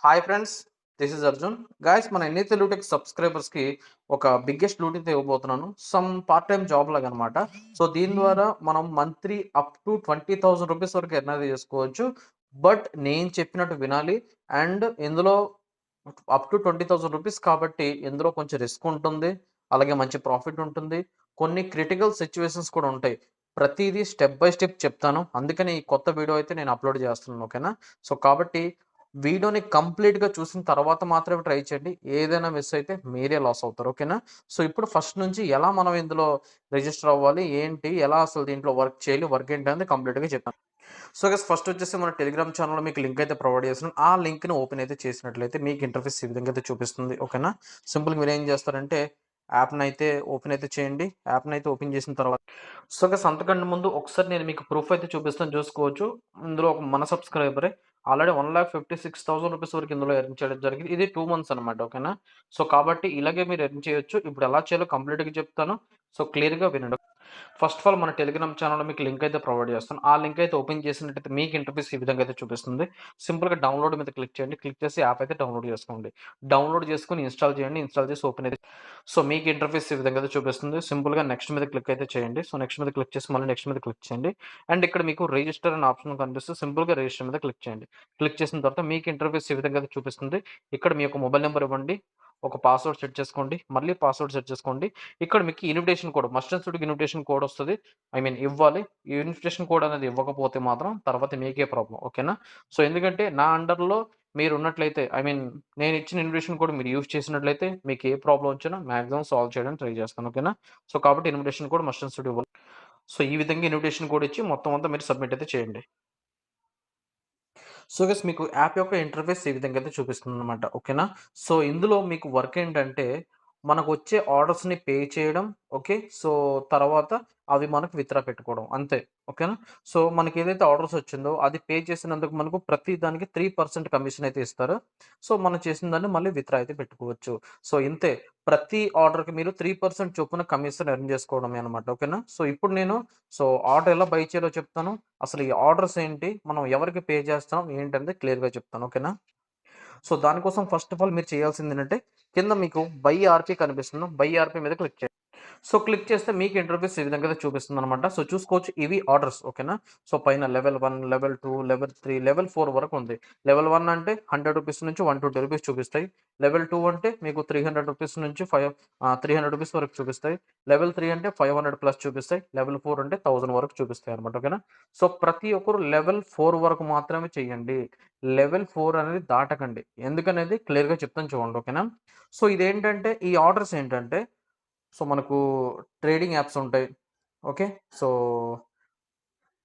Hi friends, this is Arjun. Guys, మన ఎన్నైతే లూటెక్ సబ్స్క్రైబర్స్‌కి ఒక బిగ్గెస్ట్ లూట్ అయితే ఇవ్వబోతున్నాను. సమ్ పార్ట్ టైమ్ జాబ్ లాగనమాట. సో, దీని ద్వారా మనం మంత్లీ అప్ టు ₹20,000 వరకు ఎర్న్ అయితే చేసుకోవచ్చు. బట్ నేను చెప్పినట్టు వినాలి. అండ్ ఇందులో అప్ టు ₹20,000 కాబట్టి ఇందులో కొంచెం రిస్క్ ఉంటుంది. అలాగే మంచి ప్రాఫిట్ ఉంటుంది. కొన్ని క్రిటికల్ సిట్యుయేషన్స్ కూడా ఉంటాయి. ప్రతీదీ స్టెప్ బై స్టెప్ చెప్తాను. అందుకని ఈ కొత్త వీడియో అయితే నేను అప్‌లోడ్ చేస్తున్నాను. ఓకేనా? సో, కాబట్టి వీడియోని కంప్లీట్‌గా చూసిన తర్వాత మాత్రమే ట్రై చేయండి. ఏదైనా మిస్ అయితే మీరే లాస్ అవుతారు. ఓకేనా? సో, ఇప్పుడు ఫస్ట్ నుంచి ఎలా మనం ఇందులో రిజిస్టర్ అవ్వాలి? ఏంటి? ఎలా అసలు దీంట్లో వర్క్ చేయాలి? వర్క్ ఏంటనేది కంప్లీట్‌గా చెప్తాను. సో, గైస్, ఫస్ట్ వచ్చేసి మన టెలిగ్రామ్ ఛానెల్‌లో మీకు లింక్ అయితే ప్రొవైడ్ చేస్తున్నాను. ఆ లింక్‌ని ఓపెన్ అయితే చేసినట్లయితే మీకు ఇంటర్ఫేస్ ఈ విధంగా అయితే చూపిస్తుంది. ఓకేనా? సింపుల్‌గా మీరేం చేస్తారంటే యాప్‌నైతే ఓపెన్ అయితే చేయండి. యాప్‌నైతే ఓపెన్ చేసిన తర్వాత సో, గైస్, అంతకంటే ముందు ఒకసారి నేను మీకు ప్రూఫ్ అయితే చూపిస్తాను, చూసుకోవచ్చు. ఇందులో ఒక మన సబ్స్క్రైబరే ఆల్రెడీ ₹1,56,000 వరకు ఇందులో ఎర్న్ చేయడం జరిగింది. ఇది 2 మంత్స్ అనమాట. ఓకేనా? సో, కాబట్టి ఇలాగే మీరు ఎర్న్ చేయొచ్చు. ఇప్పుడు ఎలా చేయాలో కంప్లీట్‌గా చెప్తాను. సో, క్లియర్‌గా వినండి. ఫస్ట్ ఆఫ్ ఆల్ మన టెలిగ్రామ్ ఛానెల్‌లో మీకు లింక్ అయితే ప్రొవైడ్ చేస్తాను. ఆ లింక్ అయితే ఓపెన్ చేసినట్టయితే మీకు ఇంటర్ఫేస్ ఈ విధంగా అయితే చూపిస్తుంది. సింపుల్‌గా డౌన్‌లోడ్ మీద క్లిక్ చేయండి. క్లిక్ చేసి యాప్ అయితే డౌన్‌లోడ్ చేసుకోండి. డౌన్‌లోడ్ చేసుకొని ఇన్‌స్టాల్ చేయండి. ఇన్‌స్టాల్ చేసి ఓపెన్ అయితే సో, మీకు ఇంటర్ఫేస్ ఈ విధంగా అయితే చూపిస్తుంది. సింపుల్‌గా నెక్స్ట్ మీద క్లిక్ అయితే చేయండి. సో, నెక్స్ట్ మీద క్లిక్ చేసి మళ్ళీ నెక్స్ట్ మీద క్లిక్ చేయండి. అండ్ ఇక్కడ మీకు రిజిస్టర్ అనే ఆప్షన్ కనిపిస్తుంది. సింపుల్‌గా రిజిస్టర్ మీద క్లిక్ చేయండి. క్లిక్ చేసిన తర్వాత మీకు ఇంటర్ఫేస్ ఈ విధంగా అయితే చూపిస్తుంది. ఇక్కడ మీ యొక్క మొబైల్ నంబర్ ఇవ్వండి. ఒక పాస్వర్డ్ సెట్ చేసుకోండి. మళ్ళీ పాస్వర్డ్ సెట్ చేసుకోండి. ఇక్కడ మీకు invitation code, must and should invitation code వస్తది. ఇవ్వాలి. ఈ ఇన్విటేషన్ కోడ్ అనేది ఇవ్వకపోతే మాత్రం తర్వాత మీకే ప్రాబ్లమ్. ఓకేనా? సో, ఎందుకంటే నా అండర్‌లో మీరున్నట్లయితే నేను ఇచ్చిన ఇన్విటేషన్ కోడ్ మీరు యూజ్ చేసినట్లయితే మీకు ఏ ప్రాబ్లమ్ వచ్చినా మాక్సిమం సాల్వ్ చేయడానికి ట్రై చేస్తాను. ఓకేనా? సో, కాబట్టి invitation code must and should ఇవ్వాలి. సో, ఈ విధంగా ఇన్విటేషన్ కోడ్ ఇచ్చి మొత్తం అంతా మీరు సబ్మిట్ అయితే చేయండి. సో, గైస్, మీకు యాప్ యొక్క ఇంటర్ఫేస్ ఈ విధంగా అయితే చూపిస్తుందనమాట. ఓకేనా? సో, ఇందులో మీకు వర్క్ ఏంటంటే, మనకొచ్చే ఆర్డర్స్‌ని పే చేయడం. ఓకే. సో, తర్వాత అవి మనకు విత్‌డ్రా పెట్టుకోవడం అంతే. ఓకేనా? సో, మనకేదైతే ఆర్డర్స్ వచ్చిందో అది పే చేసినందుకు మనకు ప్రతి దానికి 3% కమిషన్ అయితే ఇస్తారు. సో, మనం చేసిన దాన్ని మళ్ళీ విత్‌డ్రా అయితే పెట్టుకోవచ్చు. సో, ఇంతే. ప్రతి ఆర్డర్‌కి మీరు 3% చొప్పున కమిషన్ ఎర్న్ చేసుకోవడమే అనమాట. ఓకేనా? సో, ఇప్పుడు నేను ఆర్డర్ ఎలా బై చేయాలో చెప్తాను. అసలు ఈ ఆర్డర్స్ ఏంటి? మనం ఎవరికి పే చేస్తున్నాం? ఏంటనేది క్లియర్‌గా చెప్తాను. ఓకేనా? సో, దానికోసం ఫస్ట్ ఆఫ్ ఆల్ మీరు చేయాల్సిందేంటంటే, కింద మీకు బై ఆర్‌పీ కనిపిస్తుంది. బై ఆర్‌పీ మీద క్లిక్ చేయండి. సో, క్లిక్ చేస్తే మీకు ఇంటర్ఫేస్ ఈ విధంగా అయితే చూపిస్తుందనమాట. సో, చూసుకోవచ్చు, ఇవి ఆర్డర్స్. ఓకేనా? సో, పైన లెవెల్ 1, లెవెల్ 2, లెవెల్ 3, లెవెల్ 4 వరకు ఉంది. లెవెల్ 1 అంటే ₹100 నుంచి ₹120 చూపిస్తాయి. లెవెల్ 2 అంటే మీకు ₹300 నుంచి ₹300 వరకు చూపిస్తాయి. లెవెల్ 3 అంటే 500 ప్లస్ చూపిస్తాయి. లెవెల్ 4 అంటే 1000 వరకు చూపిస్తాయి అనమాట. ఓకేనా? సో, ప్రతి ఒక్కరు లెవెల్ 4 వరకు మాత్రమే చేయండి. లెవెల్ 4 అనేది దాటకండి. ఎందుకనేది క్లియర్‌గా చెప్తాను చూడండి. ఓకేనా? సో, ఇదేంటంటే ఈ ఆర్డర్స్ ఏంటంటే సో, మనకు ట్రేడింగ్ యాప్స్ ఉంటాయి. ఓకే. సో,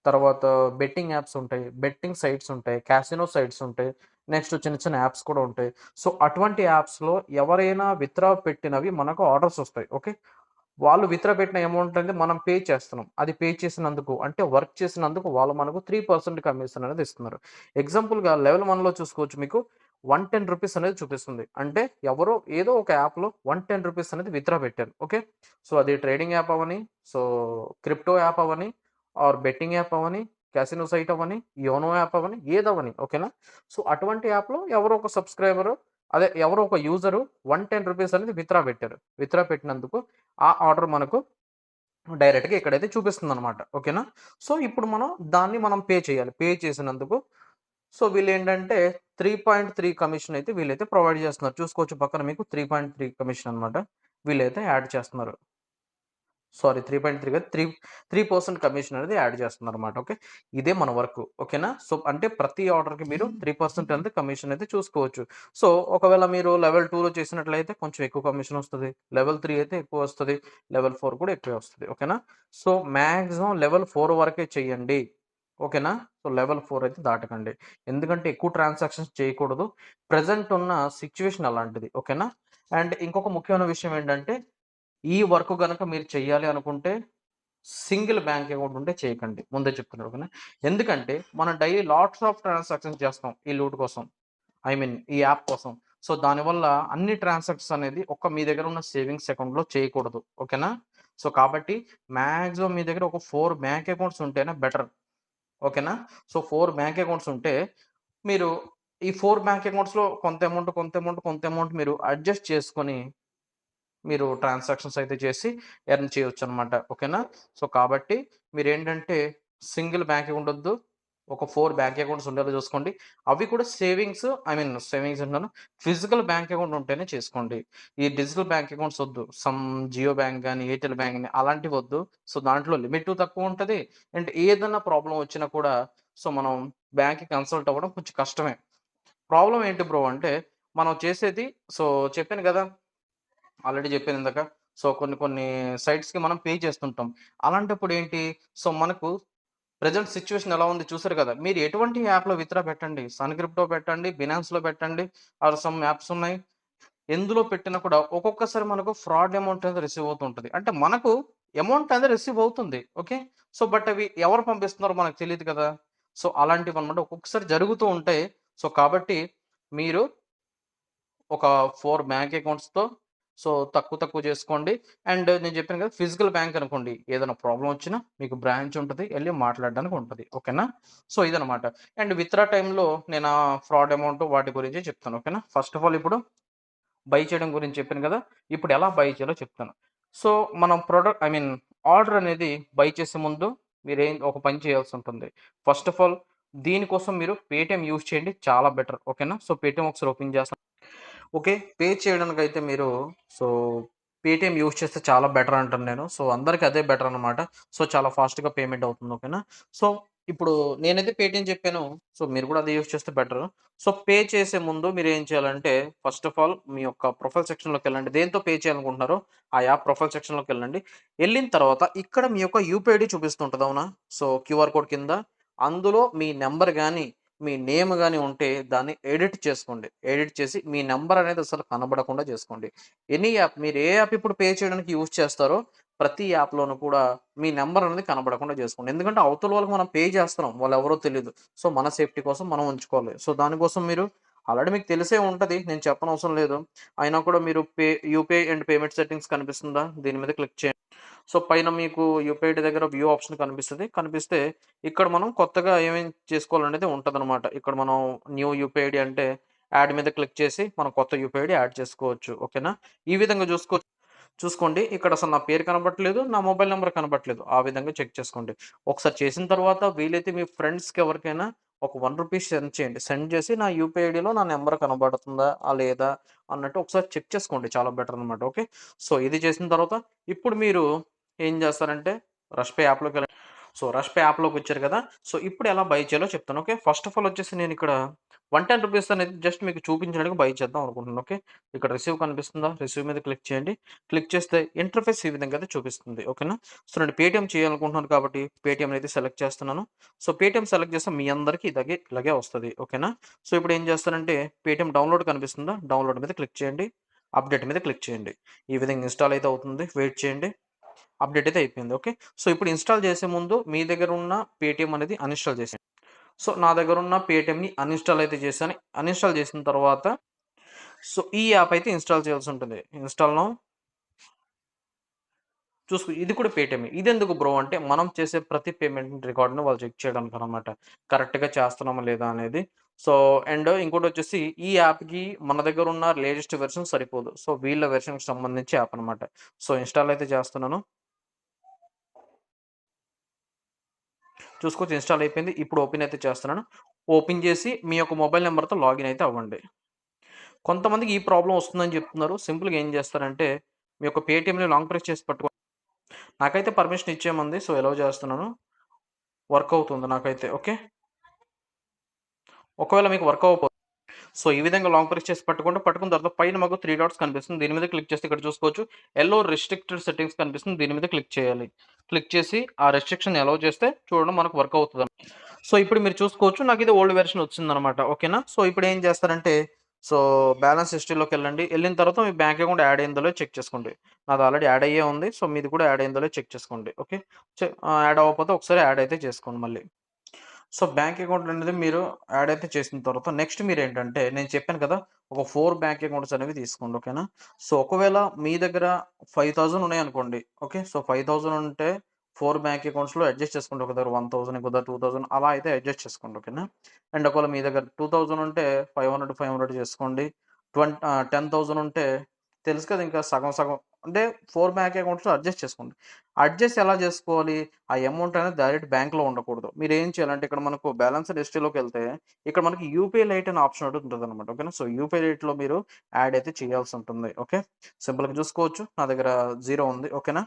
తర్వాత బెట్టింగ్ యాప్స్ ఉంటాయి. బెట్టింగ్ సైట్స్ ఉంటాయి. కాసినో సైట్స్ ఉంటాయి. నెక్స్ట్ చిన్న చిన్న యాప్స్ కూడా ఉంటాయి. సో, అటువంటి యాప్స్‌లో ఎవరైనా విత్‌డ్రా పెట్టినవి మనకు ఆర్డర్స్ వస్తాయి. ఓకే. వాళ్ళు విత్‌డ్రా పెట్టిన అమౌంట్ అనేది మనం పే చేస్తున్నాం. అది పే చేసినందుకు అంటే వర్క్ చేసినందుకు వాళ్ళు మనకు 3% కమిషన్ అనేది ఇస్తున్నారు. ఎగ్జాంపుల్‌గా లెవెల్ 1లో చూసుకోవచ్చు, మీకు ₹110 అనేది చూపిస్తుంది. అంటే ఎవరో ఏదో ఒక యాప్‌లో ₹110 అనేది విత్‌డ్రా పెట్టారు. ఓకే. సో, అది ట్రేడింగ్ యాప్ అవ్వని, సో, క్రిప్టో యాప్ అవ్వని, ఆర్ బెట్టింగ్ యాప్ అవ్వని, కాసినో సైట్ అవ్వని, యోనో యాప్ అవ్వని, ఏదవ్వని. ఓకేనా? సో, అటువంటి యాప్‌లో ఎవరో ఒక సబ్‌స్క్రైబరు, ఎవరో ఒక యూజరు ₹110 అనేది విత్‌డ్రా పెట్టారు. విత్‌డ్రా పెట్టినందుకు ఆ ఆర్డర్ మనకు డైరెక్ట్‌గా ఇక్కడైతే చూపిస్తుందనమాట. ఓకేనా? సో, ఇప్పుడు మనం పే చేయాలి. పే చేసినందుకు సో, వీళ్ళేంటంటే 3.3 కమిషన్ అయితే వీళ్ళైతే ప్రొవైడ్ చేస్తున్నారు. చూసుకోవచ్చు పక్కన మీకు 3.3 కమిషన్ అనమాట. వీళ్ళైతే యాడ్ చేస్తున్నారు. సారీ, 3.3 కాదు. 3% కమిషన్ అనేది యాడ్ చేస్తున్నారన్నమాట. ఓకే. ఇదే మన వర్క్. ఓకేనా? సో, అంటే ప్రతి ఆర్డర్‌కి మీరు 3% అనేది కమిషన్ అయితే చూసుకోవచ్చు. సో, ఒకవేళ మీరు లెవెల్ 2లో చేసినట్లయితే కొంచెం ఎక్కువ కమిషన్ వస్తది. లెవెల్ 3 అయితే ఎక్కువ వస్తది. లెవెల్ 4 కూడా ఎక్కువే వస్తది. ఓకేనా? సో, మాక్సిమం లెవెల్ 4 వరకే చేయండి. ఓకేనా? సో, లెవెల్ 4 అయితే దాటకండి. ఎందుకంటే ఎక్కువ ట్రాన్సాక్షన్స్ చేయకూడదు. ప్రెజెంట్ ఉన్న సిట్యుయేషన్ అలాంటిది. ఓకేనా? అండ్ ఇంకొక ముఖ్యమైన విషయం ఏంటంటే ఈ వర్క్ గనక మీరు చెయ్యాలి అనుకుంటే, సింగిల్ బ్యాంక్ అకౌంట్ ఉంటే చేయకండి. ముందే చెప్తున్నా. ఓకేనా? ఎందుకంటే మనం డైలీ లాట్స్ ఆఫ్ ట్రాన్సాక్షన్స్ చేస్తాం ఈ లూట్ కోసం. ఈ యాప్ కోసం. సో, దానివల్ల అన్ని ట్రాన్సాక్షన్స్ అనేది మీ దగ్గర ఉన్న సేవింగ్స్ అకౌంట్‌లో చేయకూడదు. ఓకేనా? సో, కాబట్టి మాక్సిమం మీ దగ్గర ఒక 4 బ్యాంక్ అకౌంట్స్ ఉంటేనే బెటర్. ఓకేనా? సో, 4 బ్యాంక్ అకౌంట్స్ ఉంటే మీరు ఈ 4 బ్యాంక్ అకౌంట్స్‌లో కొంత అమౌంట్, కొంత అమౌంట్, కొంత అమౌంట్ మీరు అడ్జస్ట్ చేసుకొని మీరు ట్రాన్సాక్షన్స్ అయితే చేసి ఎర్న్ చేయొచ్చనమాట. ఓకేనా? సో, కాబట్టి మీరేంటంటే సింగిల్ బ్యాంక్ అకౌంట్ వద్దు. ఒక 4 బ్యాంక్ అకౌంట్స్ ఉండేలా చూసుకోండి. అవి కూడా సేవింగ్స్ అంటున్నాను. ఫిజికల్ బ్యాంక్ అకౌంట్ ఉంటేనే చేసుకోండి. ఈ డిజిటల్ బ్యాంక్ అకౌంట్స్ వద్దు. జియో బ్యాంక్ గాని, ఎయిర్టెల్ బ్యాంక్ గాని అలాంటివి వద్దు. సో, దాంట్లో లిమిటు తక్కువుంటది. అండ్ ఏదన్నా ప్రాబ్లమ్ వచ్చినా కూడా సో, మనం బ్యాంక్‌కి కన్సల్ట్ అవ్వడం కొంచెం కష్టమే. ప్రాబ్లమ్ ఏంటి బ్రో అంటే మనం చేసేది సో, చెప్పాను గదా! ఆల్రెడీ జెప్పాను ఇందాక. సో, కొన్ని కొన్ని సైట్స్‌కి మనం పే చేస్తుంటాం. అలాంటప్పుడు ఏంటి, సో, మనకు ప్రెజెంట్ సిట్యుయేషన్ ఎలా ఉంది చూసారు కదా! మీరు ఎటువంటి యాప్‌లో విత్‌డ్రా పెట్టండి. సన్ క్రిప్టో పెట్టండి, బినాన్స్‌లో పెట్టండి ఆర్ సమ్ యాప్స్ ఉన్నాయి. ఎందులో పెట్టినా కూడా ఒక్కొక్కసారి మనకు ఫ్రాడ్ అమౌంట్ అనేది రిసీవ్ అవుతూ ఉంటది. అంటే మనకు అమౌంట్ అనేది రిసీవ్ అవుతుంది. ఓకే. సో, బట్ అవి ఎవరు పంపిస్తున్నారో మనకు తెలీదు కదా! సో, అలాంటివన్నమాట ఒక్కొక్కసారి జరుగుతూ ఉంటాయి. సో, కాబట్టి మీరు ఒక 4 బ్యాంక్ అకౌంట్స్‌తో సో, తక్కువ తక్కువ చేసుకోండి. అండ్ నేను చెప్పాను కదా! ఫిజికల్ బ్యాంక్ అనుకోండి. ఏదైనా ప్రాబ్లమ్ వచ్చినా మీకు బ్రాంచ్ ఉంటది. ఎళ్లి మాట్లాడడానికి ఉంటది. ఓకేనా? సో, ఇదనమాట. అండ్ విత్‌డ్రా టైమ్‌లో నేను ఫ్రాడ్ అమౌంట్ వాటి గురించి చెప్తాను. ఓకేనా? ఫస్ట్ ఆఫ్ ఆల్ ఇప్పుడు బై చేయడం గురించి చెప్పాను కదా! ఇప్పుడు ఎలా బై చేయాలో చెప్తాను. సో, మనం ఆర్డర్ అనేది బై చేసే ముందు ఒక పని చేయాల్సి ఉంటుంది. ఫస్ట్ ఆఫ్ ఆల్ దీనికోసం మీరు పేటీఎం యూజ్ చేయండి. చాలా బెటర్. ఓకేనా? సో, పేటీఎం ఒకసారి ఓపెన్ చేస్తాను. ఓకే. పే చేయడానికైతే మీరు సో, పేటీఎం యూజ్ చేస్తే చాలా బెటర్ అంటాను నేను. సో, అందరికి అదే బెటర్ అనమాట. సో, చాలా ఫాస్ట్‌గా పేమెంట్ అవుతుంది. ఓకేనా? సో, ఇప్పుడు నేనైతే పేటీఎం చెప్పాను. సో, మీరు కూడా అదే యూజ్ చేస్తే బెటర్. సో, పే చేసే ముందు మీరేం చేయాలంటే ఫస్ట్ ఆఫ్ ఆల్ మీ యొక్క ప్రొఫైల్ సెక్షన్‌లోకెళ్ళండి. దేనితో పే చేయాలనుకుంటున్నారో ఆ యాప్ ప్రొఫైల్ సెక్షన్‌లోకెళ్ళండి. ఎళ్ళిన తర్వాత ఇక్కడ మీ యొక్క యూపీఐడీ చూపిస్తుంటది. అవునా? సో, క్యూఆర్ కోడ్ కింద అందులో మీ నంబర్ గాని మీ నేమ్ గాని ఉంటే దాన్ని ఎడిట్ చేసుకోండి. ఎడిట్ చేసి మీ నంబర్ అనేది అసలు కనబడకుండా చేసుకోండి. ఎనీ యాప్ మీరు ఏ యాప్ ఇప్పుడు పే చేయడానికి యూజ్ చేస్తారో ప్రతి యాప్‌లోనూ కూడా మీ నంబర్ అనేది కనబడకుండా చేసుకోండి. ఎందుకంటే అవతల వాళ్ళకి మనం పే చేస్తున్నాం. వాళ్ళెవరో తెలీదు. సో, మన సేఫ్టీ కోసం మనం ఉంచుకోవాలి. సో, దానికోసం మీరు ఆల్రెడీ మీకు తెలిసే ఉంటది. నేను చెప్పనవసరం లేదు. అయినా కూడా మీరు యూపీఐ అండ్ పేమెంట్ సెట్టింగ్స్ కనిపిస్తుందా? దీని మీద క్లిక్ చేయండి. సో, పైన మీకు యూపీఐడీ దగ్గర వ్యూ ఆప్షన్ కనిపిస్తది. కనిపిస్తే ఇక్కడ మనం కొత్తగా ఏమేం చేసుకోవాలనేది ఉంటదనమాట. ఇక్కడ మనం న్యూ యూపీఐడీ అంటే యాడ్ మీద క్లిక్ చేసి మనం కొత్త యూపీఐడీ యాడ్ చేసుకోవచ్చు. ఓకేనా? ఈ విధంగా చూసుకోండి. ఇక్కడ అసలు నా పేరు కనపట్లేదు. నా మొబైల్ నంబర్ కనపట్లేదు. ఆ విధంగా చెక్ చేసుకోండి. ఒకసారి చేసిన తర్వాత వీలైతే మీ ఫ్రెండ్స్‌కి ఎవరికైనా ఒక రూ. 1 సెండ్ చేయండి. సెండ్ చేసి నా యూపీఐడీలో నా నంబర్ కనబడుతుందా? లేదా? అన్నట్టు ఒకసారి చెక్ చేసుకోండి. చాలా బెటర్ అనమాట. ఓకే. సో, ఇది చేసిన తర్వాత ఇప్పుడు మీరు ఏం చేస్తారంటే రష్‌పే యాప్‌లోకెళ్ళండి. సో, రష్‌పే యాప్‌లోకొచ్చారు కదా! సో, ఇప్పుడు ఎలా బై చేయాలో చెప్తాను. ఓకే. ఫస్ట్ ఆఫ్ ఆల్ వచ్చేసి నేనిక్కడ రూ. 110 అనేది జస్ట్ మీకు చూపించడానికి బై చేద్దాం అనుకుంటున్నాను. ఓకే. ఇక్కడ రిసీవ్ కనిపిస్తుందా? రిసీవ్ మీద క్లిక్ చేయండి. క్లిక్ చేస్తే ఇంటర్ఫేస్ ఈ విధంగా అయితే చూపిస్తుంది. ఓకేనా? సో, నేను పేటీఎం చేయాలనుకుంటున్నాను కాబట్టి పేటీఎం అయితే సెలెక్ట్ చేస్తున్నాను. సో, పేటీఎం సెలెక్ట్ చేస్తే మీ అందరికి ఇలాగే వస్తది. ఓకేనా? సో, ఇప్పుడు ఏం చేస్తానంటే పేటీఎం డౌన్‌లోడ్ కనిపిస్తుందా? డౌన్‌లోడ్ మీద క్లిక్ చేయండి. అప్డేట్ మీద క్లిక్ చేయండి. ఈ విధంగా ఇన్‌స్టాల్ అయితే అవుతుంది. వెయిట్ చేయండి. అప్డేట్ అయితే అయిపోయింది. ఓకే. సో, ఇప్పుడు ఇన్‌స్టాల్ చేసే ముందు మీ దగ్గర ఉన్న పేటీఎం అనేది అన్‌ఇన్‌స్టాల్ చేసేయండి. సో, నా దగ్గరున్న పేటీఎంని అన్‌ఇన్‌స్టాల్ అయితే చేశాను. అన్‌ఇన్‌స్టాల్ చేసిన తర్వాత సో, ఈ యాప్ అయితే ఇన్‌స్టాల్ చేయాల్సుంటుంది. ఇన్‌స్టాల్ నౌ ఇది కూడా పేటీఎమే. ఇదెందుకు బ్రో అంటే, మనం చేసే ప్రతి పేమెంట్ రికార్డ్‌ని వాళ్ళు చెక్ చేయడానికనమాట. కరెక్ట్‌గా చేస్తున్నామా లేదా అనేది. సో, అండ్ ఇంకోటొచ్చేసి ఈ యాప్‌కి మన దగ్గరున్న లేటెస్ట్ వెర్షన్ సరిపోదు. సో, వీళ్ళ వెర్షన్‌కి సంబంధించి యాప్ అనమాట. సో, ఇన్‌స్టాల్ అయితే చేస్తున్నాను. చూసుకోవచ్చు ఇన్‌స్టాల్ అయిపోయింది. ఇప్పుడు ఓపెన్ అయితే చేస్తున్నాను. ఓపెన్ చేసి మీ యొక్క మొబైల్ నంబర్‌తో లాగిన్ అయితే అవ్వండి. కొంతమందికి ఈ ప్రాబ్లమ్ వస్తుందని చెప్తున్నారు. సింపుల్‌గా ఏం చేస్తారంటే, మీ యొక్క పేటీఎంని లాంగ్ ప్రెస్ చేసి నాకైతే పర్మిషన్ ఇచ్చేయమంది. సో, ఎలౌ చేస్తున్నాను. వర్క్ అవుతుంది నాకైతే. ఓకే. ఒకవేళ మీకు వర్క్ అవ్వకపోతే సో, ఈ విధంగా లాంగ్ ప్రెస్ చేసి పట్టుకున్న తర్వాత పైన మాకు 3 డాట్స్ కనిపిస్తుంది. దీని మీద క్లిక్ చేస్తే ఇక్కడ చూసుకోవచ్చు. యెల్లో రిస్ట్రిక్టెడ్ సెట్టింగ్స్ కనిపిస్తుంది. దీని మీద క్లిక్ చేయాలి. క్లిక్ చేసి ఆ రెస్ట్రిక్షన్ అలౌ చేస్తే చూడండి మనకు వర్క్ అవుతది. సో, ఇప్పుడు మీరు చూసుకోవచ్చు. నాకిది ఓల్డ్ వెర్షన్ వచ్చిందనమాట. ఓకేనా? సో, ఇప్పుడేం చేస్తారంటే, సో, బ్యాలెన్స్ హిస్టరీలోకెళ్ళండి. ఎళ్ళిన తర్వాత మీ బ్యాంక్ అకౌంట్ యాడ్ అయిందో లేదో చెక్ చేసుకోండి. నాది ఆల్రెడీ యాడ్ అయ్యే ఉంది. సో, మీది కూడా యాడ్ అయిందో లేదో చెక్ చేసుకోండి. ఓకే. యాడ్ అవ్వకపోతే ఒకసారి యాడ్ అయితే చేసుకోండి మళ్ళీ. సో, బ్యాంక్ అకౌంట్ అనేది మీరు యాడ్ అయితే చేసిన తర్వాత నెక్స్ట్ మీరేంటంటే నేను చెప్పాను కదా! ఒక 4 బ్యాంక్ అకౌంట్స్ అనేవి తీసుకోండి. ఓకేనా? సో, ఒకవేళ మీ దగ్గర 5000 ఉన్నాయనుకోండి. ఓకే. సో, 5000 ఉంటే 4 బ్యాంక్ అకౌంట్స్‌లో అడ్జస్ట్ చేసుకోండి. ఒక దగ్గర 1000 ఇంకో దగ్గర 2000 అలా అయితే అడ్జస్ట్ చేసుకోండి. ఓకేనా? అండ్ ఒకవేళ మీ దగ్గర 2000 ఉంటే 500, 500 చేసుకోండి. 10,000 ఉంటే తెలుసు కదా! ఇంకా సగం సగం అంటే 4 బ్యాంక్ అకౌంట్స్‌లో అడ్జస్ట్ చేసుకోండి. అడ్జస్ట్ ఎలా చేసుకోవాలి? ఆ అమౌంట్ అనేది డైరెక్ట్ బ్యాంక్‌లో ఉండకూడదు. మీరేం చేయాలంటే ఇక్కడ మనకు బ్యాలెన్స్‌డ్ హిస్టరీలోకెళ్తే ఇక్కడ మనకి యూపీఐ లైట్ అనే ఆప్షన్ ఒకటి ఉంటదనమాట. ఓకేనా? సో, యూపీఐ లైట్‌లో మీరు యాడ్ అయితే చేయాల్సుంటుంది. ఓకే. సింపుల్‌గా చూసుకోవచ్చు. నా దగ్గర 0 ఉంది. ఓకేనా?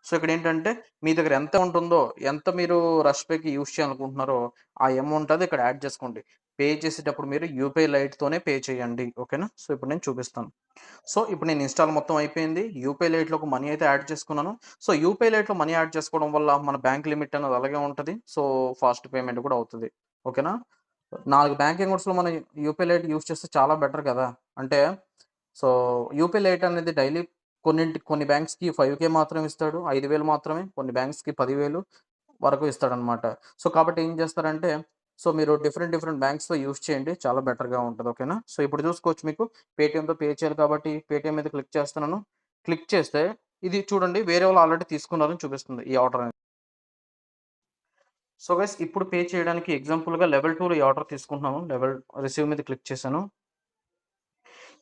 సో, ఇక్కడేంటంటే మీ దగ్గర ఎంత ఉంటుందో, ఎంత మీరు రష్ పేకి యూజ్ చేయాలనుకుంటున్నారో, ఆ అమౌంట్ అది ఇక్కడ యాడ్ చేసుకోండి. పే చేసేటప్పుడు మీరు యూపీఐ లైట్‌తోనే పే చేయండి. ఓకేనా? సో, ఇప్పుడు నేను చూపిస్తాను. సో, ఇప్పుడు నేను ఇన్‌స్టాల్ మొత్తం అయిపోయింది. యూపీఐ లైట్‌లోకి మనీ అయితే యాడ్ చేసుకున్నాను. సో, యూపీఐ లైట్‌లో మనీ యాడ్ చేసుకోవడం వల్ల మన బ్యాంక్ లిమిట్ అనేది అలాగే ఉంటది. సో, ఫాస్ట్ పేమెంట్ కూడా అవుతది. ఓకేనా? 4 బ్యాంక్ అకౌంట్స్‌లో మనం యూపీఐ లైట్ యూజ్ చేస్తే చాలా బెటర్ కదా! అంటే సో, యూపీఐ లైట్ అనేది డైలీ కొన్ని బ్యాంక్స్‌కి 5,000 మాత్రమే ఇస్తాడు. 5,000 మాత్రమే. కొన్ని బ్యాంక్స్‌కి 10,000 వరకు ఇస్తాడనమాట. సో, కాబట్టి ఏం చేస్తారంటే, సో, మీరు డిఫరెంట్ డిఫరెంట్ బ్యాంక్స్‌తో యూజ్ చేయండి. చాలా బెటర్‌గా ఉంటది. ఓకేనా? సో, ఇప్పుడు చూసుకోవచ్చు మీకు పేటీఎంతో పే చేయాలి కాబట్టి పేటీఎం మీద క్లిక్ చేస్తున్నాను. క్లిక్ చేస్తే ఇది చూడండి వేరే వాళ్ళు ఆల్రెడీ తీసుకున్నారని చూపిస్తుంది ఈ ఆర్డర్ అనేది. సో, గైస్ ఇప్పుడు పే చేయడానికి ఎగ్జాంపుల్‌గా లెవెల్ 2లో ఈ ఆర్డర్ తీసుకుంటున్నాను. రిసీవ్ మీద క్లిక్ చేశాను.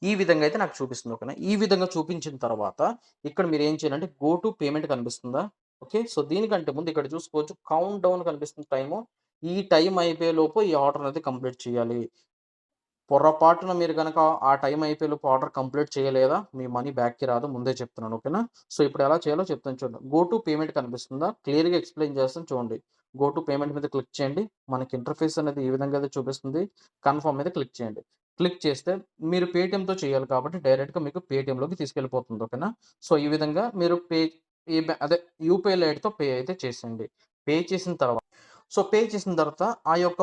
ఈ విధంగా అయితే నాకు చూపిస్తుంది. ఓకేనా? ఈ విధంగా చూపించిన తర్వాత ఇక్కడ మీరేం చేయాలంటే గో టు పేమెంట్ కనిపిస్తుందా? ఓకే. సో, దీనికంటే ముందు ఇక్కడ చూసుకోవచ్చు కౌంట్ డౌన్ కనిపిస్తుంది టైము. ఈ టైం అయిపోయేలోపు ఈ ఆర్డర్ అనేది కంప్లీట్ చేయాలి. పొరపాటున మీరు గనక ఆ టైం అయిపోయేలోపు ఆర్డర్ కంప్లీట్ చేయలేదా, మీ మనీ బ్యాక్‌కి రాదు. ముందే చెప్తున్నాను. ఓకేనా? సో, ఇప్పుడు ఎలా చేయాలో చెప్తాను చూడండి. గో టు పేమెంట్ కనిపిస్తుందా? క్లియర్‌గా ఎక్స్‌ప్లెయిన్ చేస్తాను చూడండి. గో టు పేమెంట్ మీద క్లిక్ చేయండి. మనకి ఇంటర్ఫేస్ అనేది ఈ విధంగా అయితే చూపిస్తుంది. కన్ఫర్మ్ మీద క్లిక్ చేయండి. క్లిక్ చేస్తే మీరు పేటీఎంతో చేయాలి కాబట్టి డైరెక్ట్‌గా మీకు పేటీఎంలోకి తీసుకెళ్ళిపోతుంది. ఓకేనా? సో, ఈ విధంగా మీరు అదే యూపీఐ ఐడీతో పే అయితే చేసేయండి. పే చేసిన తర్వాత పే చేసిన తర్వాత ఆ యొక్క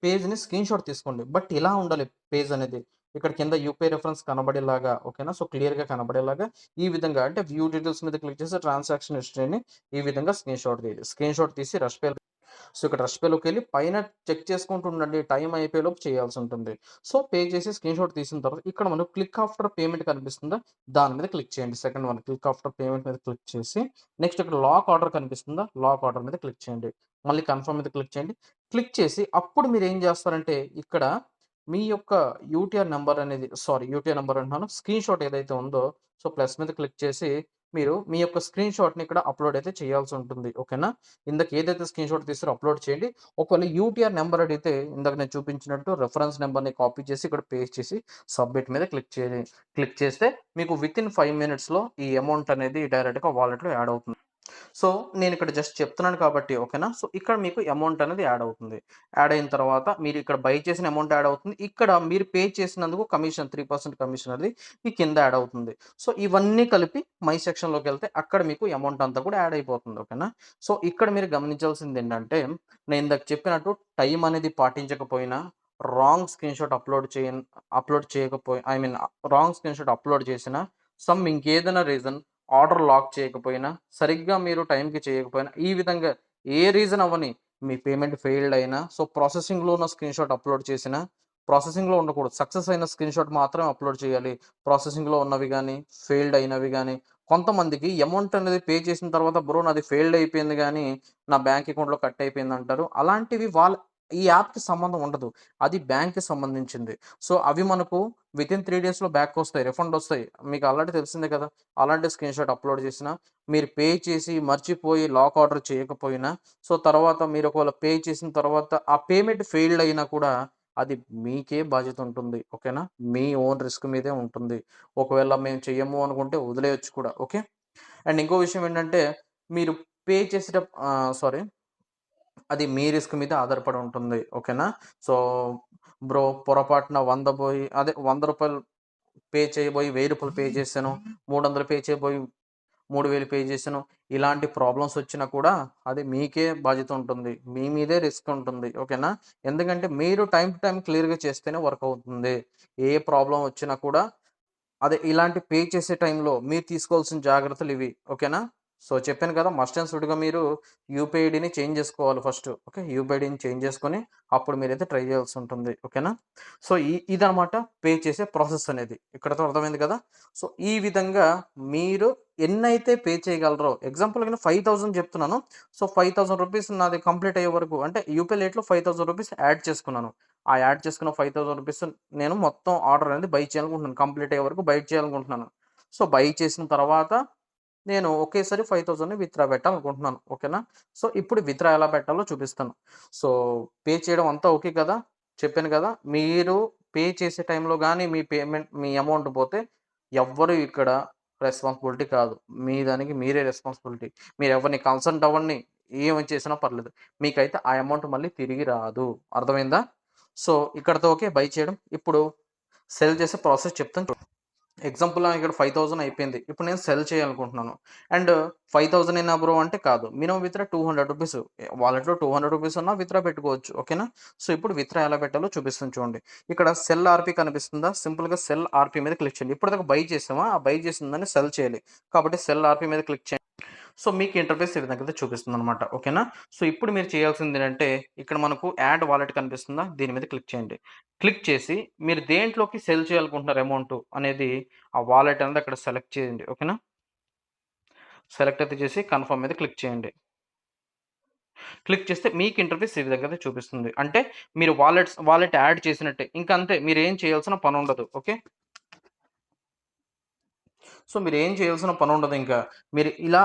పేజ్‌ని స్క్రీన్‌షాట్ తీసుకోండి. బట్ ఇలా ఉండాలి పేజ్ అనేది. ఇక్కడ కింద యూపీఐ రిఫరెన్స్ కనబడేలాగా ఓకేనా? సో, క్లియర్‌గా కనబడేలాగా ఈ విధంగా అంటే వ్యూ డీటెయిల్స్ మీద క్లిక్ చేసి ట్రాన్సాక్షన్ హిస్టరీని ఈ విధంగా స్క్రీన్‌షాట్ తీయండి. స్క్రీన్‌షాట్ తీసి సో, ఇక్కడ రష్ పేలోకెళ్ళి పైన చెక్ చేసుకుంటూ ఉండండి. టైం అయిపోయేలోపు చేయాల్సుంటుంది. సో, పే చేసి స్క్రీన్‌షాట్ తీసిన తర్వాత ఇక్కడ మనకు క్లిక్ ఆఫ్టర్ పేమెంట్ కనిపిస్తుందా? దాని మీద క్లిక్ చేయండి. Second one click after payment మీద క్లిక్ చేసి నెక్స్ట్ ఇక్కడ లాక్ ఆర్డర్ కనిపిస్తుందా? లాక్ ఆర్డర్ మీద క్లిక్ చేయండి. మళ్ళీ కన్ఫర్మ్ మీద క్లిక్ చేయండి. క్లిక్ చేసి అప్పుడు మీరేం చేస్తారంటే ఇక్కడ మీ యొక్క యూటీఆర్ నంబర్ అంటున్నాను. స్క్రీన్‌షాట్ ఏదైతే ఉందో సో, ప్లస్ మీద క్లిక్ చేసి మీరు మీ యొక్క స్క్రీన్‌షాట్‌ని ఇక్కడ అప్‌లోడ్ అయితే చేయాల్సుంటుంది. ఓకేనా? ఇందాక ఏదైతే స్క్రీన్‌షాట్ తీసారో అప్‌లోడ్ చేయండి. ఒకవేళ యూటీఆర్ నంబర్ అడిగితే ఇందాక నేను చూపించినట్టు రిఫరెన్స్ నంబర్‌ని కాపీ చేసి ఇక్కడ పేస్ట్ చేసి సబ్మిట్ మీద క్లిక్ చేస్తే మీకు వితిన్ 5 మినిట్స్‌లో ఈ అమౌంట్ అనేది డైరెక్ట్‌గా వాలెట్‌లో యాడ్ అవుతుంది. సో, నేనిక్కడ జస్ట్ చెప్తున్నాను కాబట్టి ఓకేనా? సో, ఇక్కడ మీకు అమౌంట్ అనేది యాడ్ అవుతుంది. యాడ్ అయిన తర్వాత మీరు ఇక్కడ బై చేసిన అమౌంట్ యాడ్ అవుతుంది. ఇక్కడ మీరు పే చేసినందుకు కమిషన్ 3% కమిషన్ అనేది ఈ కింద యాడ్ అవుతుంది. సో, ఇవన్నీ కలిపి మై సెక్షన్‌లోకెళ్తే అక్కడ మీకు అమౌంట్ అంతా కూడా యాడ్ అయిపోతుంది. ఓకేనా? సో, ఇక్కడ మీరు గమనించాల్సిందేంటంటే నేను ఇందాక చెప్పినట్టు టైం అనేది పాటించకపోయినా రాంగ్ స్క్రీన్‌షాట్ అప్‌లోడ్ చేయకపోయి I mean wrong screenshot upload చేసినా ఇంకేదైనా రీజన్ ఆర్డర్ లాక్ చేయకపోయినా, సరిగ్గా మీరు టైంకి చేయకపోయినా, ఈ విధంగా ఏ రీజన్ అవ్వని మీ పేమెంట్ ఫెయిల్డ్ అయినా, సో, ప్రాసెసింగ్‌లో ఉన్న స్క్రీన్‌షాట్ అప్‌లోడ్ చేసినా, ప్రాసెసింగ్‌లో ఉండకూడదు. సక్సెస్ అయిన స్క్రీన్‌షాట్ మాత్రమే అప్‌లోడ్ చేయాలి. ప్రాసెసింగ్‌లో ఉన్నవి గాని, ఫెయిల్డ్ అయినవి గాని, కొంతమందికి అమౌంట్ అనేది పే చేసిన తర్వాత బ్రో నాది ఫెయిల్డ్ అయిపోయింది గానీ, నా బ్యాంక్ అకౌంట్‌లో కట్ అయిపోయిందంటారు. అలాంటివి ఈ యాప్‌కి సంబంధం ఉండదు. అది బ్యాంక్‌కి సంబంధించింది. సో, అవి మనకు వితిన్ 3 డేస్‌లో బ్యాకొస్తాయి. రిఫండొస్తాయి. మీకు ఆల్రెడీ తెలిసిందే కదా! అలాంటి స్క్రీన్‌షాట్ అప్‌లోడ్ చేసినా, మీరు పే చేసి మర్చిపోయి లాక్ ఆర్డర్ చేయకపోయినా, సో, తర్వాత మీరు ఒకవేళ పే చేసిన తర్వాత ఆ పేమెంట్ ఫెయిల్డ్ అయినా కూడా అది మీకే బాధ్యత ఉంటుంది. ఓకేనా? మీ ఓన్ రిస్క్ మీదే ఉంటుంది. ఒకవేళ మేము చెయ్యము అనుకుంటే వదిలేయొచ్చు కూడా. ఓకే. అండ్ ఇంకో విషయం ఏంటంటే, మీరు పే సారీ. అది మీ రిస్క్ మీద ఆధారపడి ఉంటుంది. ఓకేనా? సో, బ్రో పొరపాటున 100 పోయి అదే రూ. 100 పే చేయబోయి రూ. 1000 పే చేశాను. 300 పే చేయబోయి 3000 పే చేశాను. ఇలాంటి ప్రాబ్లమ్స్ వచ్చినా కూడా అది మీకే బాధ్యత ఉంటుంది. మీ మీదే రిస్క్ ఉంటుంది. ఓకేనా? ఎందుకంటే మీరు టైమ్ టు టైమ్ క్లియర్‌గా చేస్తేనే వర్క్ అవుతుంది. ఏ ప్రాబ్లమ్ వచ్చినా కూడా ఇలాంటి పే చేసే టైంలో మీరు తీసుకోవాల్సిన జాగ్రత్తలు ఇవి. ఓకేనా? సో, చెప్పాను కదా! మస్ట్ అండ్ షుడ్‌గా మీరు యూపీఐ ఐడీని చేంజ్ జేసుకోవాలి ఫస్ట్. ఓకే. యూపీఐ ఐడీని చేంజ్ జేసుకొని అప్పుడు మీరైతే ట్రై చేయాల్సుంటుంది. ఓకేనా? సో, ఇదనమాట పే చేసే ప్రాసెస్ అనేది. ఇక్కడితో అర్థమైంది కదా! సో, ఈ విధంగా మీరు ఎన్నైతే పే చేయగలరో ఎగ్జాంపుల్‌గా నేను 5,000 చెప్తున్నాను. సో, 5,000 రూపీస్ నాది కంప్లీట్ అయ్యే వరకు అంటే యూపీఐ లేట్‌లో 5,000 రూపీస్ యాడ్ చేసుకున్నాను. ఆ యాడ్ చేసుకున్న 5,000 రూపీస్ నేను మొత్తం ఆర్డర్ అనేది బై చేయాలనుకుంటున్నాను. కంప్లీట్ అయ్యే వరకు బై చేయాలనుకుంటున్నాను. సో, బై చేసిన తర్వాత నేను ఒకేసారి 5,000ని విత్‌డ్రా పెట్టాలనుకుంటున్నాను. ఓకేనా? సో, ఇప్పుడు విత్‌డ్రా ఎలా పెట్టాలో చూపిస్తాను. సో, పే చేయడం అంతా ఓకే కదా! చెప్పాను కదా! మీరు పే చేసే టైంలో గాని మీ అమౌంట్ పోతే ఎవ్వరు ఇక్కడ రెస్పాన్సిబిలిటీ కాదు. మీ దానికి మీరే రెస్పాన్సిబిలిటీ. మీరెవరిని కన్సల్ట్ అవ్వండి. ఏమి చేసినా పర్లేదు. మీకైతే ఆ అమౌంట్ మళ్ళీ తిరిగి రాదు. అర్థమైందా? సో, ఇక్కడితో ఓకే. బై చేయడం. ఇప్పుడు సెల్ చేసే ప్రాసెస్ చెప్తాను చూడండి. ఎగ్జాంపుల్ ఇక్కడ 5,000 అయిపోయింది. ఇప్పుడు నేను సెల్ చేయాలనుకుంటున్నాను. అండ్ 5,000 ఏనా బ్రో అంటే కాదు. మినిమమ్ విత్‌డ్రా రూ. 200 వాలెట్‌లో రూ. 200 ఉన్నా విత్‌డ్రా పెట్టుకోవచ్చు. ఓకేనా? సో, ఇప్పుడు విత్‌డ్రా ఎలా పెట్టాలో చూపిస్తాను చూడండి. ఇక్కడ సెల్ ఆర్‌పీ కనిపిస్తుందా? సింపుల్‌గా సెల్ ఆర్‌పీ మీద క్లిక్ చేయండి. ఇప్పటిదాకా బై చేసామా? ఆ బై చేసిన దాన్ని సెల్ చేయాలి. కాబట్టి సెల్ ఆర్‌పీ మీద క్లిక్ చేయండి. సో, మీకు ఇంటర్ఫేస్ ఈ విధంగా అయితే చూపిస్తుందనమాట. ఓకేనా? సో, ఇప్పుడు మీరు చేయాల్సిందేంటంటే, ఇక్కడ మనకు యాడ్ వాలెట్ కనిపిస్తుందా? దీని మీద క్లిక్ చేయండి. క్లిక్ చేసి మీరు దేంట్లోకి సెల్ చేయాలనుకుంటున్నారు అమౌంటు అనేది ఆ వాలెట్ అనేది అక్కడ సెలెక్ట్ చేయండి. ఓకేనా? సెలెక్ట్ అయితే చేసి కన్ఫర్మ్ మీద క్లిక్ చేయండి. క్లిక్ చేస్తే మీకు ఇంటర్ఫేస్ ఈ విధంగా అయితే చూపిస్తుంది. అంటే మీరు వాలెట్ యాడ్ చేసినట్టే. ఇంక అంతే మీరేం చేయాల్సిన పనుండదు. ఓకే. సో, మీరేం చేయాల్సిన పనుండదింక. మీరు ఇలా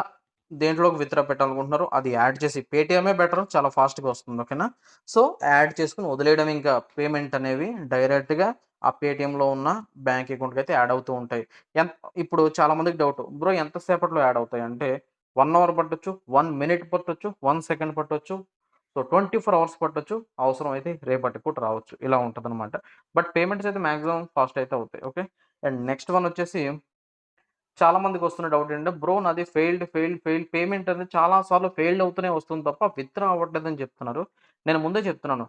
దేంట్లోకి విత్‌డ్రా పెట్టాలనుకుంటున్నారో అది యాడ్ చేసి పేటీఎమే బెటరు. చాలా ఫాస్ట్‌గా వస్తుంది. ఓకేనా? సో, యాడ్ చేసుకొని వదిలేయడం ఇంకా పేమెంట్ అనేవి డైరెక్ట్‌గా ఆ పేటీఎంలో ఉన్న బ్యాంక్ అకౌంట్‌కయితే యాడ్ అవుతూ ఉంటాయి. ఎన్ ఇప్పుడు చాలా మందికి డౌటు. బ్రో ఎంత సేపట్లో యాడ్ అవుతాయంటే 1 అవర్ పట్టొచ్చు, 1 మినిట్ పట్టొచ్చు, 1 సెకండ్ పట్టొచ్చు. సో, 24 అవర్స్ పట్టొచ్చు. అవసరమైతే రేపటికి కూడా రావచ్చు. ఇలా ఉంటదనమాట. బట్ పేమెంట్స్ అయితే మాక్సిమం ఫాస్ట్ అయితే అవుతాయి. ఓకే. అండ్ నెక్స్ట్ వన్ వచ్చేసి చాలా మందికొస్తున్న డౌటేంటంటే, బ్రో నాది ఫెయిల్డ్ పేమెంట్ అనేది చాలా సార్లు ఫెయిల్డ్ అవుతూనే వస్తుంది తప్ప విత్‌డ్రా అవ్వట్లేదని చెప్తున్నారు. నేను ముందే చెప్తున్నాను.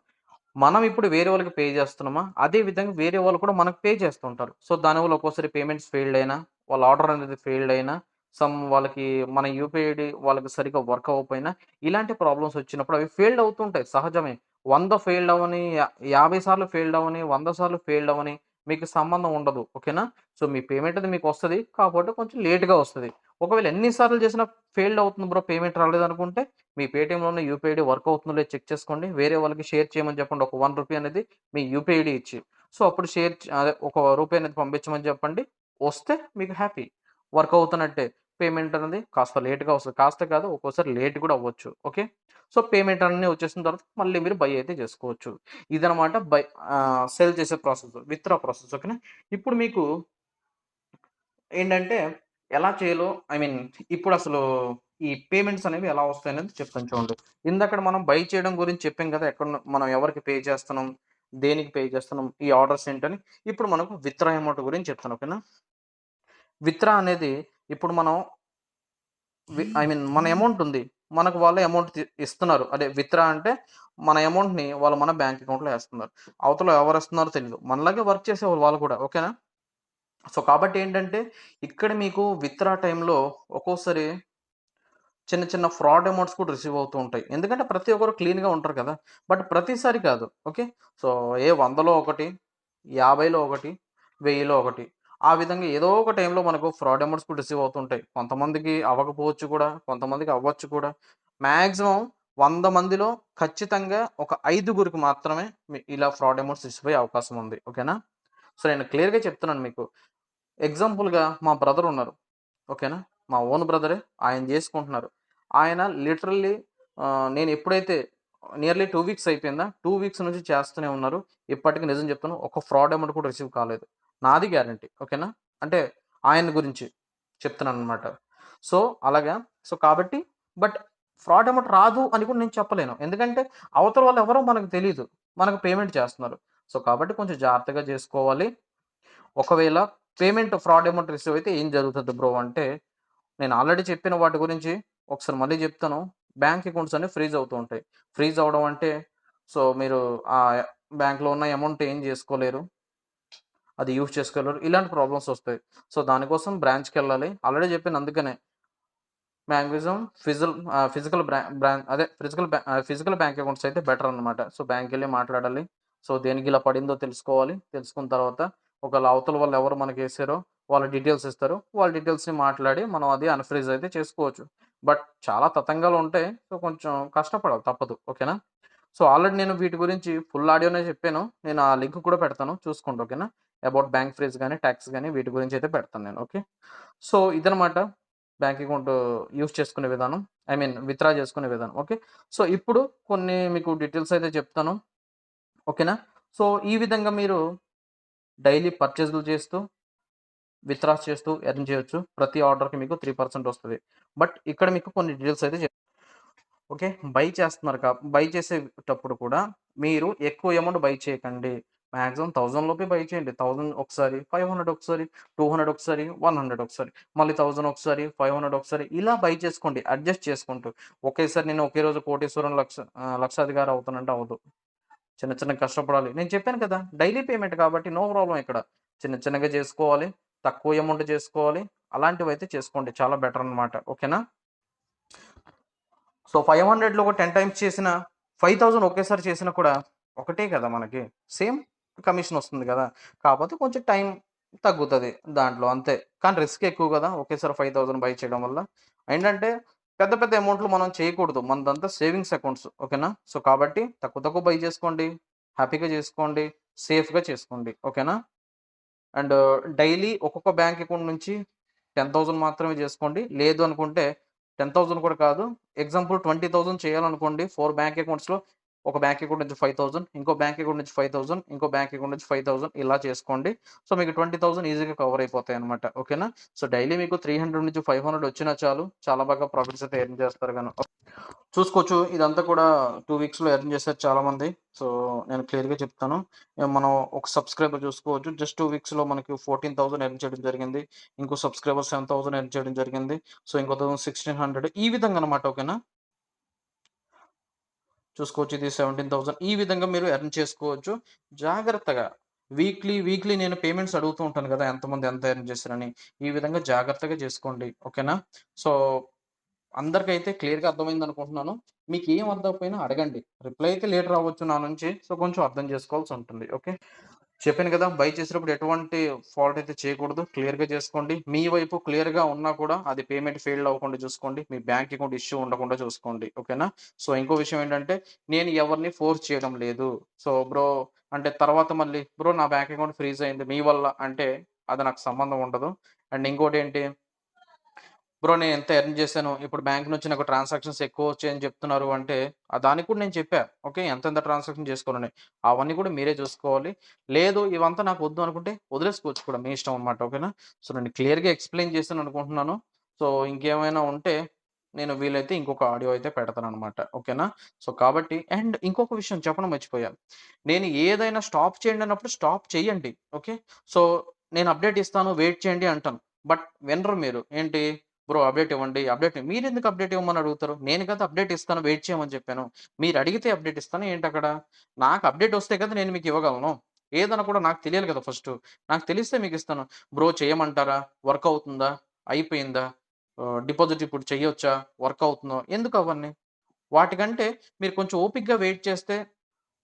మనం ఇప్పుడు వేరే వాళ్ళకి పే చేస్తున్నామా, అదే విధంగా వేరే వాళ్ళు కూడా మనకు పే చేస్తూ ఉంటారు. సో, దానివల్ల ఒక్కోసారి పేమెంట్స్ ఫెయిల్డ్ అయినా, వాళ్ళ ఆర్డర్ అనేది ఫెయిల్డ్ అయినా, వాళ్ళకి మన యూపీఐ ఐడీ వాళ్ళకి సరిగ్గా వర్క్ అవ్వకపోయినా, ఇలాంటి ప్రాబ్లమ్స్ వచ్చినప్పుడు అవి ఫెయిల్డ్ అవుతుంటాయి సహజమే. 100 ఫెయిల్డ్ అవ్వని, 50 సార్లు ఫెయిల్డ్ అవ్వని, 100 సార్లు ఫెయిల్డ్ అవ్వని మీకు సంబంధం ఉండదు. ఓకేనా? సో, మీ పేమెంట్ అది మీకొస్తది. కాకపోతే కొంచెం లేట్‌గా వస్తది. ఒకవేళ ఎన్ని సార్లు చేసినా ఫెయిల్డ్ అవుతుంది బ్రో పేమెంట్ రాలేదనుకుంటే, మీ పేటీఎంలో ఉన్న యూపీఐ ఐడీ వర్క్ అవుతుందో లేదో చెక్ చేసుకోండి. వేరే వాళ్ళకి షేర్ చేయమని చెప్పండి. ఒక రూ. 1 అనేది మీ యూపీఐ ఐడీ ఇచ్చి. సో, అప్పుడు అదే ఒక రూపాయి అనేది పంపించమని చెప్పండి. వస్తే మీకు హ్యాపీ. వర్క్ అవుతున్నట్టే. పేమెంట్ అనేది కాస్త లేట్‌గా వస్తది. కాస్త కాదు ఒక్కోసారి లేట్ కూడా అవ్వచ్చు. ఓకే. సో, పేమెంట్ అన్నీ వచ్చేసిన తర్వాత మళ్ళీ మీరు బై అయితే చేసుకోవచ్చు. ఇదనమాట సేల్ చేసే ప్రాసెస్. Withdraw process. ఓకేనా. ఇప్పుడు మీకు ఏంటంటే ఎలా చేయాలో ఇప్పుడసలు ఈ పేమెంట్స్ అనేవి ఎలా వస్తాయనేది చెప్తాను చూడండి. ఇందాకడ మనం బై చేయడం గురించి చెప్పాం కదా! మనం ఎవరికి పే చేస్తున్నాం, దేనికి పే చేస్తున్నాం, ఈ ఆర్డర్స్ ఏంటని. ఇప్పుడు మనకు విత్‌డ్రా అమౌంట్ గురించి చెప్తాను. ఓకేనా. విత్‌డ్రా అనేది ఇప్పుడు మనం మన అమౌంట్ ఉంది. మనకు వాళ్ళే అమౌంట్ ఇస్తున్నారు. అదే విత్‌డ్రా అంటే మన అమౌంట్‌ని వాళ్ళు మన బ్యాంక్ అకౌంట్‌లో ఏస్తున్నారు. అవతల ఎవరిస్తున్నారో తెలీదు. మనలాగే వర్క్ చేసేవాళ్ళు వాళ్ళు కూడా. ఓకేనా. సో, కాబట్టి ఏంటంటే, ఇక్కడ మీకు విత్‌డ్రా టైమ్‌లో ఒక్కోసారి చిన్న, చిన్న ఫ్రాడ్ అమౌంట్స్ కూడా రిసీవ్ అవుతూ ఉంటాయి. ఎందుకంటే, ప్రతి ఒక్కరు క్లీన్‌గా ఉంటారు కదా! బట్ ప్రతిసారి కాదు. ఓకే. సో, 100లో ఒకటి, 50లో ఒకటి, 1000లో ఒకటి. ఆ విధంగా ఏదో ఒక టైంలో మనకు ఫ్రాడ్ అమౌంట్స్ కూడా రిసీవ్ అవుతుంటాయి. కొంతమందికి అవ్వకపోవచ్చు కూడా, కొంతమందికి అవ్వచ్చు కూడా. మాక్సిమం 100 మందిలో ఖచ్చితంగా ఒక 5గురికి మాత్రమే ఇలా ఫ్రాడ్ అమౌంట్స్ రిసీవ్ అయ్యే అవకాశం ఉంది. ఓకేనా? సో, నేను క్లియర్‌గా చెప్తున్నాను మీకు. ఎగ్జాంపుల్‌గా మా బ్రదర్ ఉన్నారు. ఓకేనా. మా ఓన్ బ్రదరే. ఆయన జేసుకుంటున్నారు. ఆయన లిటరల్లీ నేను ఎప్పుడైతే నియర్లీ 2 వీక్స్ అయిపోయిందా, 2 వీక్స్ నుంచి చేస్తూనే ఉన్నారు. ఇప్పటికి నిజం చెప్తాను. ఒక ఫ్రాడ్ అమౌంట్ కూడా రిసీవ్ కాలేదు. నాది గ్యారంటీ. ఓకేనా. అంటే ఆయన గురించి చెప్తున్నాననమాట. సో, అలాగా. సో, కాబట్టి బట్ ఫ్రాడ్ అమౌంట్ రాదు అని కూడా నేను చెప్పలేను. ఎందుకంటే అవతల వాళ్ళు ఎవరో మనకు తెలీదు. మనకు పేమెంట్ చేస్తున్నారు. సో, కాబట్టి కొంచెం జాగ్రత్తగా జేసుకోవాలి. ఒకవేళ పేమెంట్ ఫ్రాడ్ అమౌంట్ రిసీవ్ అయితే ఏం జరుగుతది బ్రో అంటే, నేను ఆల్రెడీ చెప్పిన వాటి గురించి ఒకసారి మళ్ళీ చెప్తాను. బ్యాంక్ అకౌంట్స్ అనేవి ఫ్రీజ్ అవుతూ ఉంటాయి. ఫ్రీజ్ అవ్వడం అంటే, సో, మీరు బ్యాంక్‌లో ఉన్న అమౌంట్ ఏం చేసుకోలేరు. అది యూజ్ చేసుకోలేరు. ఇలాంటి ప్రాబ్లమ్స్ వస్తాయి. సో, దానికోసం బ్రాంచ్‌కెళ్ళాలి. ఆల్రెడీ చెప్పాను అందుకనే. Maximum physical physical bank accounts అయితే బెటర్ అనమాట. సో, బ్యాంక్‌కెళ్ళి మాట్లాడాలి. సో, దేనికి ఇలా పడిందో తెలుసుకోవాలి. తెలుసుకున్న తర్వాత ఒకవేళ అవతల వాళ్ళు ఎవరు మనకేసారో వాళ్ళ డీటెయిల్స్ ఇస్తారు. వాళ్ళ డీటెయిల్స్‌ని మాట్లాడి మనం అది అన్‌ఫ్రీజ్ అయితే చేసుకోవచ్చు. బట్ చాలా తతంగాలుంటాయి. సో, కొంచెం కష్టపడాలి తప్పదు. ఓకేనా? సో, ఆల్రెడీ నేను వీటి గురించి ఫుల్ ఆడియోనే చెప్పాను. నేను ఆ లింక్ కూడా పెడతాను చూసుకోండి. ఓకేనా? అబౌట్ బ్యాంక్ ఫ్రీజ్ గాని, టాక్స్ గాని వీటి గురించి అయితే పెడతాను నేను. ఓకే. సో, ఇదనమాట బ్యాంక్ అకౌంట్ యూజ్ చేసుకునే విధానం. ఐ మీన్ విత్‌డ్రా చేసుకునే విధానం. ఓకే. సో, ఇప్పుడు కొన్ని మీకు డీటెయిల్స్ అయితే చెప్తాను. ఓకేనా? సో, ఈ విధంగా మీరు డైలీ పర్చేజ్‌లు చేస్తూ, విత్‌డ్రాస్ చేస్తూ ఎర్న్ చేయొచ్చు. ప్రతి ఆర్డర్‌కి మీకు 3% వస్తది. బట్ ఇక్కడ మీకు కొన్ని డీటెయిల్స్ అయితే ఓకే. బై చేసేటప్పుడు కూడా మీరు ఎక్కువ అమౌంట్ బై చేయకండి. మాక్సిమం 1000 లోపే బై చేయండి. 1000 ఒకసారి, 500 ఒకసారి, 200 ఒకసారి, 100 ఒకసారి, మళ్ళీ 1000 ఒకసారి, 500 ఒకసారి ఇలా బై చేసుకోండి. అడ్జస్ట్ చేసుకుంటూ. ఒకేసారి నేను ఒకే రోజు కోటీశ్వరుని లక్షాధికారి అవుతానంటే అవ్వదు. చిన్న చిన్నగా కష్టపడాలి. నేను చెప్పాను కదా! డైలీ పేమెంట్ కాబట్టి నో ప్రాబ్లమ్ ఇక్కడ. చిన్న చిన్నగా చేసుకోవాలి. తక్కువ అమౌంట్ చేసుకోవాలి. అలాంటివైతే చేసుకోండి. చాలా బెటర్ అన్నమాట. ఓకేనా? సో, 500లో ఒక 10 టైమ్స్ చేసినా, 5000 ఒకేసారి చేసినా కూడా ఒకటే కదా మనకి. సేమ్ కమిషన్ వస్తుంది గదా! కాపోతే కొంచెం టైం తగ్గుతది దాంట్లో అంతే. కానీ రిస్క్ ఎక్కువ గదా! ఒకేసారి 5000 బై చేయడం వల్ల. ఏంటంటే పెద్ద పెద్ద అమౌంట్‌లు మనం చేయకూడదు. మనదంతా సేవింగ్స్ అకౌంట్స్. ఓకేనా? సో, కాబట్టి తక్కువ తక్కువ బై చేసుకోండి. హ్యాపీగా చేసుకోండి. సేఫ్‌గా చేసుకోండి. ఓకేనా? అండ్ డైలీ ఒక్కొక్క బ్యాంక్ అకౌంట్ నుంచి 10,000 మాత్రమే జేసుకోండి. లేదు అనుకుంటే 10,000 కూడా కాదు. ఎగ్జాంపుల్ 20,000 చేయాలనుకోండి. 4 బ్యాంక్ అకౌంట్స్‌లో ఒక బ్యాంక్ అకౌంట్ నుంచి 5,000, ఇంకో బ్యాంక్ అకౌంట్ నుంచి 5,000, ఇంకో బ్యాంక్ అకౌంట్ నుంచి 5,000 ఇలా చేసుకోండి. సో, మీకు 20,000 ఈజీగా కవర్ అయిపోతాయన్నమాట. ఓకేనా? సో, డైలీ మీకు 300-500 వచ్చినా చాలు. చాలా బాగా ప్రాఫిట్స్ అయితే ఎర్న్ చేస్తారు గాను. చూసుకోవచ్చు. ఇదంతా కూడా 2 వీక్స్‌లో ఎర్న్ చేశారు చాలామంది. సో, నేను క్లియర్‌గా చెప్తాను. మనం ఒక సబ్‌స్క్రైబర్ చూసుకోవచ్చు. జస్ట్ 2 వీక్స్‌లో మనకి 14,000 ఎర్న్ చేయడం జరిగింది. ఇంకో సబ్‌స్క్రైబర్ 7,000 ఎర్న్ చేయడం జరిగింది. సో, ఇంకొకతను 1,600 ఈ విధంగా అనమాట. ఓకేనా? చూసుకోవచ్చు. ఇది 17,000 ఈ విధంగా మీరు ఎర్న్ చేసుకోవచ్చు. జాగ్రత్తగా వీక్లీ నేను పేమెంట్స్ అడుగుతూ ఉంటాను గదా! ఎంతమంది ఎంత ఎర్న్ చేశారని. ఈ విధంగా జాగ్రత్తగా చేసుకోండి. ఓకేనా? సో అందరికైతే క్లియర్‌గా అర్థమైందనుకుంటున్నాను. మీకేం అర్థమైపోయినా అడగండి. రిప్లై అయితే లేట్ రావచ్చు నా నుంచి. సో, కొంచెం అర్థం చేసుకోవాల్సుంటుంది. ఓకే. చెప్పాను గదా! బై చేసేటప్పుడు ఎటువంటి ఫాల్ట్ అయితే చేయకూడదు. క్లియర్‌గా చేసుకోండి. మీ వైపు క్లియర్‌గా ఉన్నా కూడా అది పేమెంట్ ఫెయిల్డ్ అవ్వకుండా చూసుకోండి. మీ బ్యాంక్ అకౌంట్ ఇష్యూ ఉండకుండా చూసుకోండి. ఓకేనా? సో, ఇంకో విషయం ఏంటంటే నేను ఎవరిని ఫోర్స్ చేయడం లేదు. సో, అంటే తర్వాత మళ్ళీ నా బ్యాంక్ అకౌంట్ ఫ్రీజ్ అయింది మీ వల్ల అంటే అది నాకు సంబంధం ఉండదు. అండ్ ఇంకోటేంటి నేను ఎంత ఎర్న్ చేశాను. ఇప్పుడు బ్యాంక్ నుంచి నాకు ట్రాన్సాక్షన్స్ ఎక్కువొచ్చాయని చెప్తున్నారు అంటే, దానికి కూడా నేను చెప్పా. ఓకే. ఎంతెంత ట్రాన్సాక్షన్ చేసుకోవాలని. అవన్నీ కూడా మీరే చూసుకోవాలి. లేదు ఇవంతా నాకు వద్దు అనుకుంటే వదిలేసుకోవచ్చు కూడా మీ ఇష్టం అన్నమాట. ఓకేనా? సో, నేను క్లియర్‌గా ఎక్స్‌ప్లెయిన్ చేశాను అనుకుంటున్నాను. సో, ఇంకేమైనా ఉంటే నేను వీలైతే ఇంకొక ఆడియో అయితే పెడతానన్నమాట. ఓకేనా? సో, కాబట్టి అండ్ ఇంకొక విషయం చెప్పడం మర్చిపోయా. నేను ఏదైనా స్టాప్ చేయండి అన్నప్పుడు స్టాప్ చేయండి. ఓకే. సో, నేను అప్డేట్ ఇస్తాను వెయిట్ చేయండి అంటాను. బట్ వినరు మీరు. ఏంటి అప్డేట్ ఇవ్వండి. మీరెందుకు అప్డేట్ ఇవ్వమని అడుగుతారు? నేను కదా అప్డేట్ ఇస్తాను వెయిట్ చేయమని చెప్పాను. మీరడిగితే అప్డేట్ ఇస్తాను ఏంటక్కడ? నాకు అప్డేట్ వస్తే కదా నేను మీకు ఇవ్వగలను. ఏదన్నా కూడా నాకు తెలియాలి కదా ఫస్టు. నాకు తెలిస్తే మీకిస్తాను. చేయమంటారా? వర్క్ అవుతుందా? అయిపోయిందా? డిపాజిట్ ఇప్పుడు చెయ్యొచ్చా? వర్క్ అవుతుందా? ఎందుకు అవన్నీ? వాటికంటే మీరు కొంచెం ఓపికగా వెయిట్ చేస్తే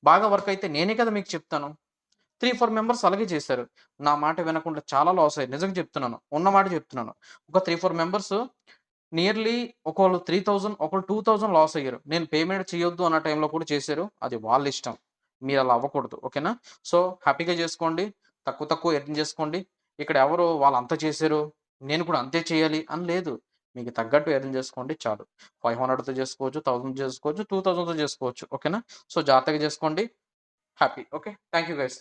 బాగా వర్క్ అయితే నేనే కదా మీకు చెప్తాను. 3, 4 మెంబర్స్ అలాగే చేశారు. నా మాట వినకుండా చాలా లాస్ అయ్యారు. నిజంగా చెప్తున్నాను. ఉన్న మాట చెప్తున్నాను. ఒక 3, 4 మెంబర్స్ నియర్‌లీ ఒకళ్ళు 3000 ఒకళ్ళు 2000 లాస్ అయ్యారు. నేను పేమెంట్ చేయొద్దు అన్న టైంలో కూడా చేశారు. అది వాళ్ళ ఇష్టం. మీరలా అవ్వకూడదు. ఓకేనా? సో, హ్యాపీగా చేసుకోండి. తక్కువ తక్కువ ఎర్న్ చేసుకోండి. ఇక్కడ ఎవరు వాళ్ళంత చేశారు. నేను కూడా అంతే చేయాలి అని లేదు. మీకు తగ్గట్టు ఎర్న్ చేసుకోండి చాలు. 500తో చేసుకోవచ్చు, 1000 చేసుకోవచ్చు, 2000తో చేసుకోవచ్చు. ఓకేనా? సో, జాగ్రత్తగా చేసుకోండి. Happy. Okay. Thank you guys.